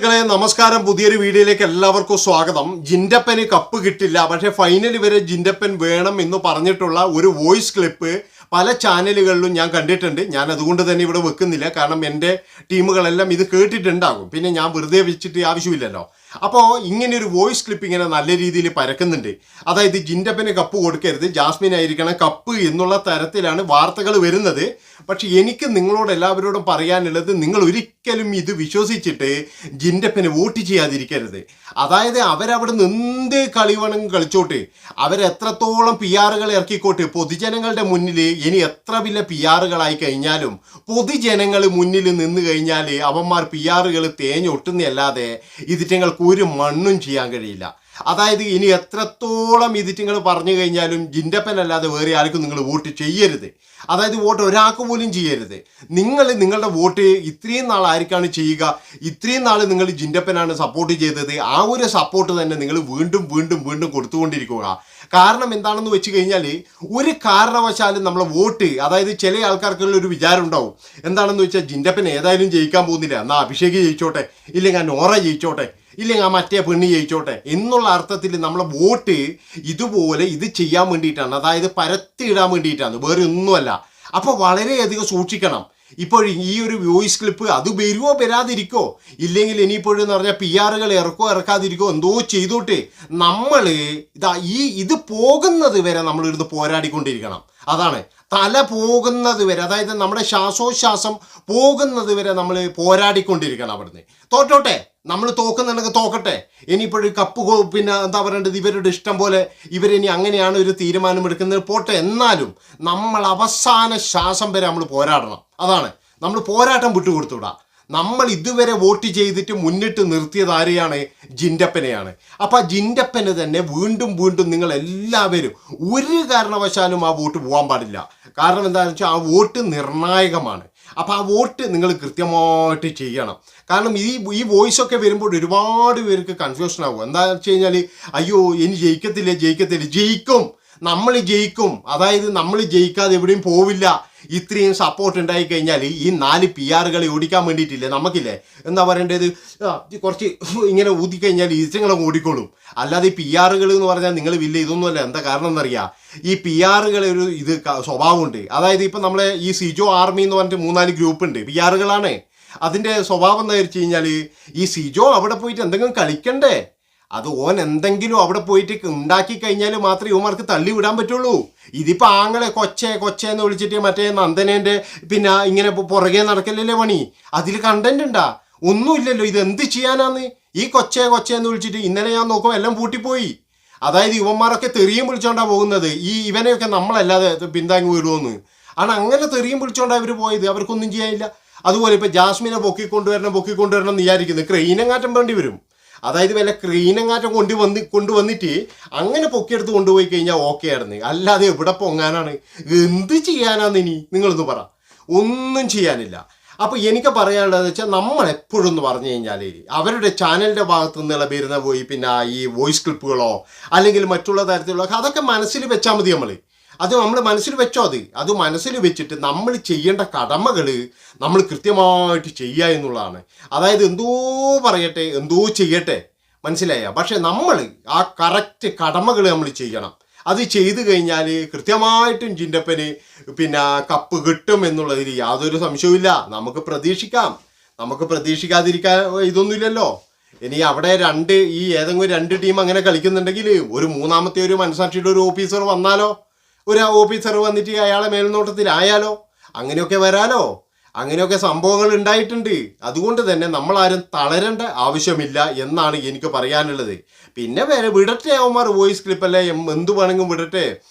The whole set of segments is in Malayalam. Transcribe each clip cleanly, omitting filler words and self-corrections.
സുഹൃത്തുക്കളെ നമസ്കാരം. പുതിയൊരു വീഡിയോയിലേക്ക് എല്ലാവർക്കും സ്വാഗതം. ജിൻഡപ്പന് കപ്പ് കിട്ടില്ല, പക്ഷേ ഫൈനൽ വരെ ജിൻഡപ്പൻ വേണം എന്ന് പറഞ്ഞിട്ടുള്ള ഒരു വോയിസ് ക്ലിപ്പ് പല ചാനലുകളിലും ഞാൻ കണ്ടിട്ടുണ്ട്. ഞാൻ അതുകൊണ്ട് തന്നെ ഇവിടെ വെക്കുന്നില്ല, കാരണം എൻ്റെ ടീമുകളെല്ലാം ഇത് കേട്ടിട്ടുണ്ടാകും. പിന്നെ ഞാൻ വെറുതെ വെച്ചിട്ട് ആവശ്യമില്ലല്ലോ. അപ്പോൾ ഇങ്ങനെ ഒരു വോയിസ് ക്ലിപ്പ് ഇങ്ങനെ നല്ല രീതിയിൽ പരക്കുന്നുണ്ട്. അതായത് ജിൻഡപ്പന് കപ്പ് കൊടുക്കരുത്, ജാസ്മിൻ ആയിരിക്കണം കപ്പ് എന്നുള്ള തരത്തിലാണ് വാർത്തകൾ വരുന്നത്. പക്ഷെ എനിക്ക് നിങ്ങളോട് എല്ലാവരോടും പറയാനുള്ളത്, നിങ്ങൾ ഒരിക്കലും ഇത് വിശ്വസിച്ചിട്ട് ജിൻഡപ്പന് വോട്ട് ചെയ്യാതിരിക്കരുത്. അതായത് അവരവിടെ നിന്ന് കളി വേണമെങ്കിൽ കളിച്ചോട്ട്, അവരെത്രത്തോളം പി ആറുകൾ ഇറക്കിക്കോട്ട്. പൊതുജനങ്ങളുടെ മുന്നിൽ ഇനി എത്ര വലിയ പി ആറുകളായി കഴിഞ്ഞാലും പൊതുജനങ്ങൾ മുന്നിൽ നിന്ന് കഴിഞ്ഞാൽ അവന്മാർ പി ആറുകൾ തേഞ്ഞൊട്ടുന്നല്ലാതെ ഇതിറ്റങ്ങൾക്ക് ഒരു മണ്ണും ചെയ്യാൻ കഴിയില്ല. അതായത് ഇനി എത്രത്തോളം ഇതിറ്റിങ്ങൾ പറഞ്ഞു കഴിഞ്ഞാലും ജിൻഡപ്പൻ അല്ലാതെ വേറെ ആർക്കും നിങ്ങൾ വോട്ട് ചെയ്യരുത്. അതായത് വോട്ട് ഒരാൾക്ക് പോലും ചെയ്യരുത്. നിങ്ങളുടെ വോട്ട് ഇത്രയും നാൾ ആർക്കാണ് ചെയ്യുക? ഇത്രയും നാൾ നിങ്ങൾ ജിൻഡപ്പനാണ് സപ്പോർട്ട് ചെയ്തത്. ആ ഒരു സപ്പോർട്ട് തന്നെ നിങ്ങൾ വീണ്ടും വീണ്ടും വീണ്ടും കൊടുത്തുകൊണ്ടിരിക്കുക. കാരണം എന്താണെന്ന് വെച്ച് കഴിഞ്ഞാൽ, ഒരു കാരണവശാലും നമ്മളെ വോട്ട്, അതായത് ചില ആൾക്കാർക്കുള്ള ഒരു വിചാരം ഉണ്ടാവും. എന്താണെന്ന് വെച്ചാൽ, ജിൻഡപ്പൻ ഏതായാലും ജയിക്കാൻ പോകുന്നില്ല, എന്നാൽ അഭിഷേക് ജയിച്ചോട്ടെ, ഇല്ലെങ്കിൽ ആ നോറ ജയിച്ചോട്ടെ, ഇല്ലെങ്കിൽ ആ മറ്റേ പെണ്ണ് ജയിച്ചോട്ടെ എന്നുള്ള അർത്ഥത്തിൽ നമ്മളെ വോട്ട് ഇതുപോലെ ഇത് ചെയ്യാൻ വേണ്ടിയിട്ടാണ്, അതായത് പരത്തിയിടാൻ വേണ്ടിയിട്ടാണ്, വേറെ ഒന്നുമല്ല. അപ്പോൾ വളരെയധികം സൂക്ഷിക്കണം. ഇപ്പോൾ ഈ ഒരു വോയിസ് ക്ലിപ്പ് അത് വരുമോ വരാതിരിക്കോ, ഇല്ലെങ്കിൽ ഇനിയിപ്പോഴെന്ന് പറഞ്ഞാൽ പി ആറുകൾ ഇറക്കാതിരിക്കോ, എന്തോ ചെയ്തോട്ട് നമ്മൾ ഇത് പോകുന്നത് വരെ നമ്മളിരുന്ന് പോരാടിക്കൊണ്ടിരിക്കണം. അതാണ്, തല പോകുന്നത് വരെ, അതായത് നമ്മുടെ ശ്വാസോച്ഛ്വാസം പോകുന്നത് വരെ നമ്മൾ പോരാടിക്കൊണ്ടിരിക്കണം. അവിടുന്ന് തോറ്റോട്ടെ, നമ്മൾ തോക്കുന്നുണ്ടെങ്കിൽ തോക്കട്ടെ. ഇനിയിപ്പോഴും കപ്പ് പിന്നെ എന്താ പറയേണ്ടത്, ഇവരുടെ ഇഷ്ടം പോലെ ഇവരിനി അങ്ങനെയാണ് ഒരു തീരുമാനം എടുക്കുന്നത്, പോട്ടെ. എന്നാലും നമ്മൾ അവസാന ശ്വാസം വരെ നമ്മൾ പോരാടണം. അതാണ്, നമ്മൾ പോരാട്ടം വിട്ടുകൊടുത്തുവിടാ. നമ്മൾ ഇതുവരെ വോട്ട് ചെയ്തിട്ട് മുന്നിട്ട് നിർത്തിയത് ആരെയാണ്? ജിൻഡപ്പനെയാണ്. അപ്പം ആ ജിൻഡപ്പന് തന്നെ വീണ്ടും വീണ്ടും നിങ്ങൾ എല്ലാവരും ഒരു കാരണവശാലും ആ വോട്ട് പോകാൻ പാടില്ല. കാരണം എന്താണെന്ന് വെച്ചാൽ ആ വോട്ട് നിർണായകമാണ്. അപ്പം ആ വോട്ട് നിങ്ങൾ കൃത്യമായിട്ട് ചെയ്യണം. കാരണം ഈ വോയിസൊക്കെ വരുമ്പോൾ ഒരുപാട് പേർക്ക് കൺഫ്യൂഷൻ ആകും. എന്താണെന്ന് വെച്ച് കഴിഞ്ഞാൽ, അയ്യോ ഇനി ജയിക്കത്തില്ല. ജയിക്കും, നമ്മൾ ജയിക്കും. അതായത് നമ്മൾ ജയിക്കാതെ എവിടെയും പോവില്ല. ഇത്രയും സപ്പോർട്ട് ഉണ്ടായി കഴിഞ്ഞാൽ ഈ 4 പി ആറുകളെ ഓടിക്കാൻ വേണ്ടിയിട്ടില്ലേ നമുക്കില്ലേ, എന്താ പറയേണ്ടത്, കുറച്ച് ഇങ്ങനെ ഊതിക്കഴിഞ്ഞാൽ ഈച്ചങ്ങളെ ഓടിക്കോളും. അല്ലാതെ ഈ പി ആറുകൾ എന്ന് പറഞ്ഞാൽ നിങ്ങൾ വില്ല ഇതൊന്നുമല്ല. എന്താ കാരണം എന്നറിയാം, ഈ പി ആറുകളെ ഒരു സ്വഭാവമുണ്ട്. അതായത് ഇപ്പം നമ്മളെ ഈ സിജോ ആർമി എന്ന് പറഞ്ഞിട്ട് 3-4 ഗ്രൂപ്പ് ഉണ്ട്, പി ആറുകളാണ്. അതിൻ്റെ സ്വഭാവം എന്താ വെച്ച് കഴിഞ്ഞാൽ, ഈ സിജോ അവിടെ പോയിട്ട് എന്തെങ്കിലും കളിക്കണ്ടേ, അത് ഓൻ എന്തെങ്കിലും അവിടെ പോയിട്ട് ഉണ്ടാക്കി കഴിഞ്ഞാൽ മാത്രമേ ഇവന്മാർക്ക് തള്ളി വിടാൻ പറ്റുള്ളൂ. ഇതിപ്പോൾ ആങ്ങളെ കൊച്ചേന്ന് വിളിച്ചിട്ട് മറ്റേ നന്ദനേൻ്റെ പിന്നെ ഇങ്ങനെ പുറകെ നടക്കലല്ലേ പണി. അതിൽ കണ്ടന്റ് ഉണ്ടാ? ഒന്നുമില്ലല്ലോ. ഇത് എന്ത് ചെയ്യാനാന്ന്? ഈ കൊച്ചേന്ന് വിളിച്ചിട്ട് ഇന്നലെ ഞാൻ നോക്കുമ്പോൾ എല്ലാം പൂട്ടിപ്പോയി. അതായത് ഇവന്മാരൊക്കെ തെറിയും വിളിച്ചോണ്ടാണ് പോകുന്നത്. ഇവനെയൊക്കെ നമ്മളല്ലാതെ പിന്താങ്ങി വിടുമെന്ന് ആണ്. അങ്ങനെ തെറിയും വിളിച്ചോണ്ടാണ് ഇവർ പോയത്. അവർക്കൊന്നും ചെയ്യാനില്ല. അതുപോലെ ഇപ്പോൾ ജാസ്മിനെ പൊക്കിക്കൊണ്ടുവരണം എന്ന് വിചാരിക്കുന്നത്, ക്രെയിനങ്ങാറ്റം വേണ്ടി വരും. അതായത് വല്ല ക്രീനങ്ങാറ്റം കൊണ്ടുവന്നിട്ട് അങ്ങനെ പൊക്കിയെടുത്ത് കൊണ്ടുപോയി കഴിഞ്ഞാൽ ഓക്കെ ആയിരുന്നു. അല്ലാതെ എവിടെ പൊങ്ങാനാണ്? എന്ത് ചെയ്യാനാന്ന് ഇനി നിങ്ങളൊന്ന് പറ? ഒന്നും ചെയ്യാനില്ല. അപ്പോൾ എനിക്ക് പറയാനുള്ളതെന്ന് വെച്ചാൽ, നമ്മൾ എപ്പോഴും എന്ന് പറഞ്ഞു കഴിഞ്ഞാൽ അവരുടെ ചാനലിൻ്റെ ഭാഗത്തു നിന്നുള്ള വരുന്ന പിന്നെ ഈ വോയിസ് ക്ലിപ്പുകളോ അല്ലെങ്കിൽ മറ്റുള്ള തരത്തിലുള്ള അതൊക്കെ മനസ്സിൽ വെച്ചാൽ മതി. അത് നമ്മൾ മനസ്സിൽ വെച്ചോ. അത് മനസ്സിൽ വെച്ചിട്ട് നമ്മൾ ചെയ്യേണ്ട കടമകൾ നമ്മൾ കൃത്യമായിട്ട് ചെയ്യുക എന്നുള്ളതാണ്. അതായത് എന്തോ പറയട്ടെ, എന്തോ ചെയ്യട്ടെ, മനസ്സിലായ? പക്ഷെ നമ്മൾ ആ കറക്റ്റ് കടമകൾ നമ്മൾ ചെയ്യണം. അത് ചെയ്തു കഴിഞ്ഞാൽ കൃത്യമായിട്ടും ജിൻഡപ്പന് പിന്നെ കപ്പ് കിട്ടും എന്നുള്ളതിൽ യാതൊരു സംശയവുമില്ല. നമുക്ക് പ്രതീക്ഷിക്കാതിരിക്കാൻ ഇതൊന്നുമില്ലല്ലോ. ഇനി അവിടെ ഏതെങ്കിലും 2 ടീം അങ്ങനെ കളിക്കുന്നുണ്ടെങ്കിൽ ഒരു മൂന്നാമത്തെ ഒരു മനസാക്ഷിയുടെ ഒരു ഓഫീസർ വന്നാലോ, ഒരു ഓഫീസർ വന്നിട്ട് അയാളെ മേൽനോട്ടത്തിലായാലോ, അങ്ങനെയൊക്കെ വരാലോ. അങ്ങനെയൊക്കെ സംഭവങ്ങൾ ഉണ്ടായിട്ടുണ്ട്. അതുകൊണ്ട് തന്നെ നമ്മളാരും തളരേണ്ട ആവശ്യമില്ല എന്നാണ് എനിക്ക് പറയാനുള്ളത്. പിന്നെ വേറെ വിടട്ടെ, അവന്മാർ വോയിസ് ക്ലിപ്പല്ലേ എന്തു വേണമെങ്കിലും വിടട്ടെ.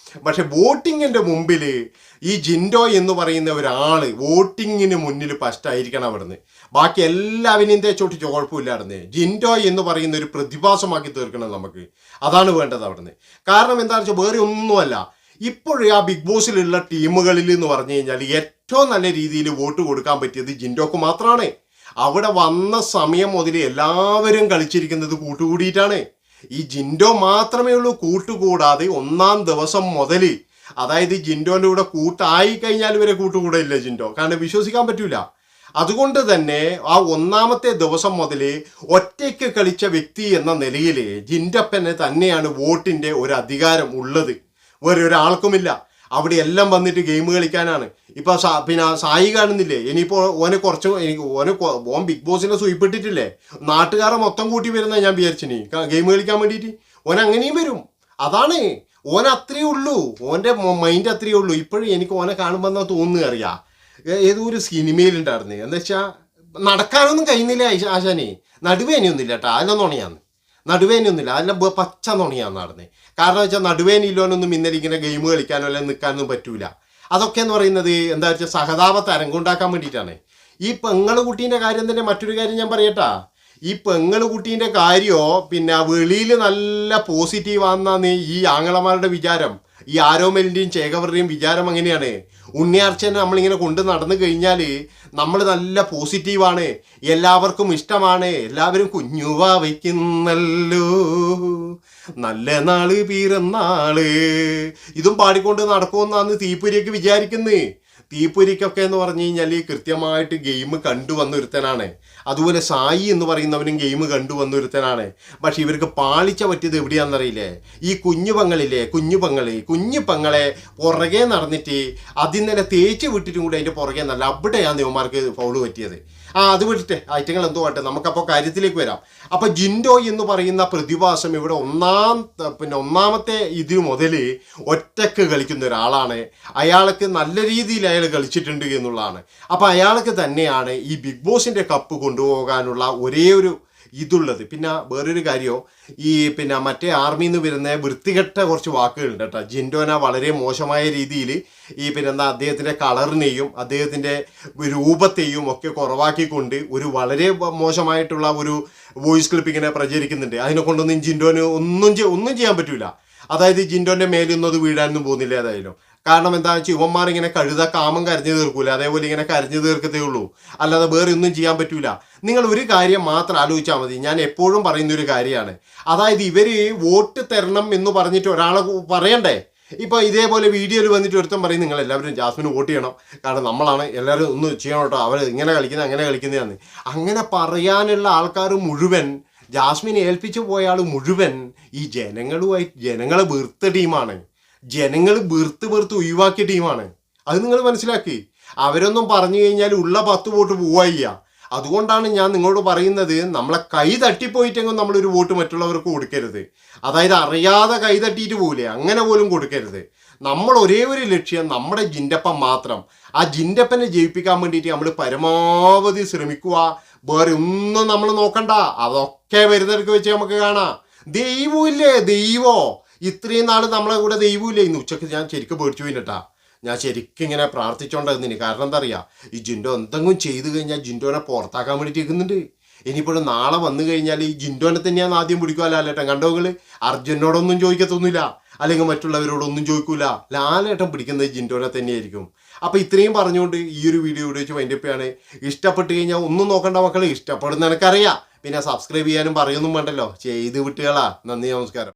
പക്ഷെ വോട്ടിങ്ങിൻ്റെ മുമ്പിൽ ഈ ജിൻഡോ എന്ന് പറയുന്ന ഒരാൾ വോട്ടിങ്ങിന് മുന്നിൽ ഫസ്റ്റായിരിക്കണം അവിടുന്ന്. ബാക്കി എല്ലാവരെയും തേച്ചോട്ട് കുഴപ്പമില്ലായിരുന്നു. ജിൻഡോ എന്ന് പറയുന്ന ഒരു പ്രതിഭാസമാക്കി തീർക്കണം നമുക്ക്. അതാണ് വേണ്ടത് അവിടുന്ന്. കാരണം എന്താണെന്ന് വെച്ചാൽ വേറെ ഒന്നുമല്ല, ഇപ്പോഴും ആ ബിഗ് ബോസിലുള്ള ടീമുകളിൽ എന്ന് പറഞ്ഞു കഴിഞ്ഞാൽ ഏറ്റവും നല്ല രീതിയിൽ വോട്ട് കൊടുക്കാൻ പറ്റിയത് ജിൻഡോക്ക് മാത്രമാണ്. അവിടെ വന്ന സമയം മുതൽ എല്ലാവരും കളിച്ചിരിക്കുന്നത് കൂട്ടുകൂടിയിട്ടാണ്. ഈ ജിൻഡോ മാത്രമേ ഉള്ളൂ കൂട്ടുകൂടാതെ. 1-ാം ദിവസം മുതൽ, അതായത് ജിൻഡോൻ്റെ കൂടെ കൂട്ടായി കഴിഞ്ഞാൽ വരെ കൂട്ടുകൂടയില്ല ജിൻഡോ. കാരണം വിശ്വസിക്കാൻ പറ്റൂല. അതുകൊണ്ട് തന്നെ ആ ഒന്നാമത്തെ ദിവസം മുതൽ ഒറ്റയ്ക്ക് കളിച്ച വ്യക്തി എന്ന നിലയിൽ ജിൻഡപ്പന് തന്നെയാണ് വോട്ടിൻ്റെ ഒരു അധികാരം ഉള്ളത്. വേറെ ഒരാൾക്കുമില്ല. അവിടെ എല്ലാം വന്നിട്ട് ഗെയിം കളിക്കാനാണ്. ഇപ്പം പിന്നെ സായി കാണുന്നില്ലേ, ഇനിയിപ്പോൾ ഓൻ ബിഗ് ബോസിനെ സൂയിപ്പിട്ടിട്ടില്ലേ, നാട്ടുകാരെ മൊത്തം കൂട്ടി വരുന്ന ഞാൻ വിചാരിച്ചിനി ഗെയിം കളിക്കാൻ വേണ്ടിയിട്ട്. ഓൻ അങ്ങനെയും വരും. അതാണ് ഓൻ അത്രയേ ഉള്ളൂ, ഓൻ്റെ മൈൻഡ് അത്രയേ ഉള്ളൂ. ഇപ്പോഴും എനിക്ക് ഓനെ കാണുമ്പോൾ എന്നാ തോന്നുക അറിയാം, ഏതോ ഒരു സിനിമയിലുണ്ടായിരുന്നു. എന്താ വെച്ചാൽ നടക്കാനൊന്നും കഴിയുന്നില്ല ആശാനെ, നടുവേനയൊന്നുമില്ല കേട്ടോ, അതിലൊന്നും ഉണയാന്ന്, നടുവേനയൊന്നുമില്ല, അതിലെ പച്ച നുണയാന്ന് നടന്നത്. കാരണം വെച്ചാൽ നടുവേനില്ലോനൊന്നും ഇന്നലെ ഇങ്ങനെ ഗെയിം കളിക്കാനോ അല്ലെങ്കിൽ നിൽക്കാനൊന്നും പറ്റൂല. അതൊക്കെ എന്ന് പറയുന്നത് എന്താ വെച്ചാൽ സഹതാപത്തെ അരങ്ങുണ്ടാക്കാൻ വേണ്ടിയിട്ടാണ്. ഈ പെങ്ങള് കുട്ടീൻ്റെ കാര്യം തന്നെ മറ്റൊരു കാര്യം ഞാൻ പറയട്ടാ. ഈ പെങ്ങള് കുട്ടീൻ്റെ കാര്യമോ പിന്നെ വെളിയിൽ നല്ല പോസിറ്റീവാന്നാന്ന് ഈ ആങ്ങളമാരുടെ വിചാരം. ഈ ആരോമലിൻ്റെയും ചേകവരുടെയും വിചാരം അങ്ങനെയാണ്. ഉണ്ണിയാർച്ചനെ നമ്മളിങ്ങനെ കൊണ്ട് നടന്നു കഴിഞ്ഞാൽ നമ്മൾ നല്ല പോസിറ്റീവാണ്, എല്ലാവർക്കും ഇഷ്ടമാണ്, എല്ലാവരും കുഞ്ഞുവ വയ്ക്കുന്നല്ലോ, നല്ല നാള് പിറന്നാള്, ഇതും പാടിക്കൊണ്ട് നടക്കുമെന്നാണ് തീപ്പൊരിയൊക്കെ വിചാരിക്കുന്നത്. തീപ്പൊരിക്കൊക്കെ എന്ന് പറഞ്ഞു കഴിഞ്ഞാൽ കൃത്യമായിട്ട് ഗെയിം കണ്ടുവന്നൊരുത്തനാണ്. അതുപോലെ സായി എന്ന് പറയുന്നവനും ഗെയിം കണ്ടുവന്നൊരുത്തനാണ്. പക്ഷെ ഇവർക്ക് പാളിച്ച പറ്റിയത് എവിടെയാണെന്നറിയില്ലേ, ഈ കുഞ്ഞു പെങ്ങളെ പുറകെ നടന്നിട്ട് അതിന്നലെ തേച്ച് വിട്ടിട്ടും കൂടി അതിൻ്റെ പുറകെ നല്ല അവിടെയാണ് യുവമാർക്ക് ഫൗള് പറ്റിയത്. അത് വിട്ടിട്ട് ഐറ്റങ്ങൾ എന്തോ ആട്ടെ, നമുക്കപ്പോൾ കാര്യത്തിലേക്ക് വരാം. അപ്പോൾ ജിൻഡോ എന്ന് പറയുന്ന പ്രതിഭാസം ഇവിടെ ഒന്നാമത്തെ ഇതിന് മുതൽ ഒറ്റക്ക് കളിക്കുന്ന ഒരാളാണ്. അയാൾക്ക് നല്ല രീതിയിൽ അയാൾ കളിച്ചിട്ടുണ്ട് എന്നുള്ളതാണ്. അപ്പോൾ അയാൾക്ക് തന്നെയാണ് ഈ ബിഗ് ബോസിൻ്റെ കപ്പ് കൊണ്ടുപോകാനുള്ള ഒരേ ഒരു ഇതുള്ളത്. പിന്നെ വേറൊരു കാര്യമോ, ഈ പിന്നെ മറ്റേ ആർമിയിൽ നിന്ന് വരുന്ന വൃത്തികെട്ട കുറച്ച് വാക്കുകളുണ്ട് കേട്ടോ. ജിൻഡോന വളരെ മോശമായ രീതിയിൽ ഈ പിന്നെന്താ അദ്ദേഹത്തിൻ്റെ കളറിനെയും അദ്ദേഹത്തിൻ്റെ രൂപത്തെയും ഒക്കെ കുറവാക്കിക്കൊണ്ട് ഒരു വളരെ മോശമായിട്ടുള്ള ഒരു വോയിസ് ക്ലിപ്പിങ്ങിനെ പ്രചരിക്കുന്നുണ്ട്. അതിനെ കൊണ്ടൊന്നും ജിൻഡോന് ഒന്നും ചെയ്യാൻ പറ്റില്ല. അതായത് ജിൻഡോൻ്റെ മേലൊന്നും അത് വീഴാനൊന്നും പോകുന്നില്ല ഏതായാലും. കാരണം എന്താണെന്ന് വെച്ചാൽ ഇവന്മാർ ഇങ്ങനെ കഴുത കാമം കരഞ്ഞു തീർക്കൂല, അതേപോലെ ഇങ്ങനെ കരഞ്ഞു തീർക്കത്തേ ഉള്ളൂ, അല്ലാതെ വേറെ ഒന്നും ചെയ്യാൻ പറ്റൂല. നിങ്ങൾ ഒരു കാര്യം മാത്രം ആലോചിച്ചാൽ മതി. ഞാൻ എപ്പോഴും പറയുന്നൊരു കാര്യമാണ്, അതായത് ഇവർ വോട്ട് തരണം എന്ന് പറഞ്ഞിട്ട് ഒരാളെ പറയണ്ടേ. ഇപ്പോൾ ഇതേപോലെ വീഡിയോയിൽ വന്നിട്ട് ഒരുത്തം പറയും നിങ്ങൾ എല്ലാവരും ജാസ്മിന് വോട്ട് ചെയ്യണം, കാരണം നമ്മളാണ്, എല്ലാവരും ഒന്ന് ചെയ്യണം കേട്ടോ, അവർ ഇങ്ങനെ കളിക്കുന്നത് അങ്ങനെ കളിക്കുന്നതാണ്. അങ്ങനെ പറയാനുള്ള ആൾക്കാർ മുഴുവൻ, ജാസ്മിനെ ഏൽപ്പിച്ചു പോയ ആൾ മുഴുവൻ ഈ ജനങ്ങളെ വെറുത്ത ടീമാണ്. ജനങ്ങൾ വെറുത്ത് ഒഴിവാക്കിയ ടീമാണ്. അത് നിങ്ങൾ മനസ്സിലാക്കി. അവരൊന്നും പറഞ്ഞു കഴിഞ്ഞാൽ ഉള്ള 10 വോട്ട് പോവുക. അതുകൊണ്ടാണ് ഞാൻ നിങ്ങളോട് പറയുന്നത്, നമ്മളെ കൈ തട്ടിപ്പോയിട്ടെങ്കിലും നമ്മളൊരു വോട്ട് മറ്റുള്ളവർക്ക് കൊടുക്കരുത്. അതായത് അറിയാതെ കൈ തട്ടിയിട്ട് പോകില്ലേ, അങ്ങനെ പോലും കൊടുക്കരുത്. നമ്മൾ ഒരേ ഒരു ലക്ഷ്യം, നമ്മുടെ ജിൻഡപ്പൻ മാത്രം. ആ ജിൻഡപ്പനെ ജയിപ്പിക്കാൻ വേണ്ടിയിട്ട് നമ്മൾ പരമാവധി ശ്രമിക്കുക. വേറെ ഒന്നും നമ്മൾ നോക്കണ്ട, അതൊക്കെ വരുന്നവർക്ക് വെച്ച് നമുക്ക് കാണാം. ദൈവമില്ലേ, ദൈവോ ഇത്രയും നാൾ നമ്മളെ കൂടെ ദൈവമില്ലേ. ഇന്ന് ഉച്ചക്ക് ഞാൻ ശരിക്കും പേടിച്ചു പോയിട്ടാ. ഞാൻ ശരിക്കും ഇങ്ങനെ പ്രാർത്ഥിച്ചോണ്ടായിരുന്നു. കാരണം എന്താ അറിയാം, ഈ ജിൻഡോ എന്തെങ്കിലും ചെയ്തു കഴിഞ്ഞാൽ ജിൻഡോനെ പുറത്താക്കാൻ വേണ്ടിയിട്ട് ഇരിക്കുന്നുണ്ട്. ഇനിയിപ്പോഴും നാളെ വന്നു കഴിഞ്ഞാൽ ഈ ജിൻഡോനെ തന്നെയാണ് ആദ്യം പിടിക്കുക ലാലേട്ടൻ. കണ്ടോങ്ങൾ അർജുനോടൊന്നും ചോദിക്കത്തൊന്നുമില്ല, അല്ലെങ്കിൽ മറ്റുള്ളവരോടൊന്നും ചോദിക്കൂല. ലാലേട്ടൻ പിടിക്കുന്നത് ജിൻഡോനെ തന്നെയായിരിക്കും. അപ്പോൾ ഇത്രയും പറഞ്ഞുകൊണ്ട് ഈ ഒരു വീഡിയോ ഇവിടെ വെച്ച് വൈൻഡപ്പാണ്. ഇഷ്ടപ്പെട്ട് കഴിഞ്ഞാൽ ഒന്നും നോക്കണ്ട മക്കൾ, ഇഷ്ടപ്പെടുന്ന എനിക്കറിയാം. പിന്നെ സബ്സ്ക്രൈബ് ചെയ്യാനും പറയൊന്നും വേണ്ടല്ലോ, ചെയ്ത് വിട്ടുകളാ. നന്ദി, നമസ്കാരം.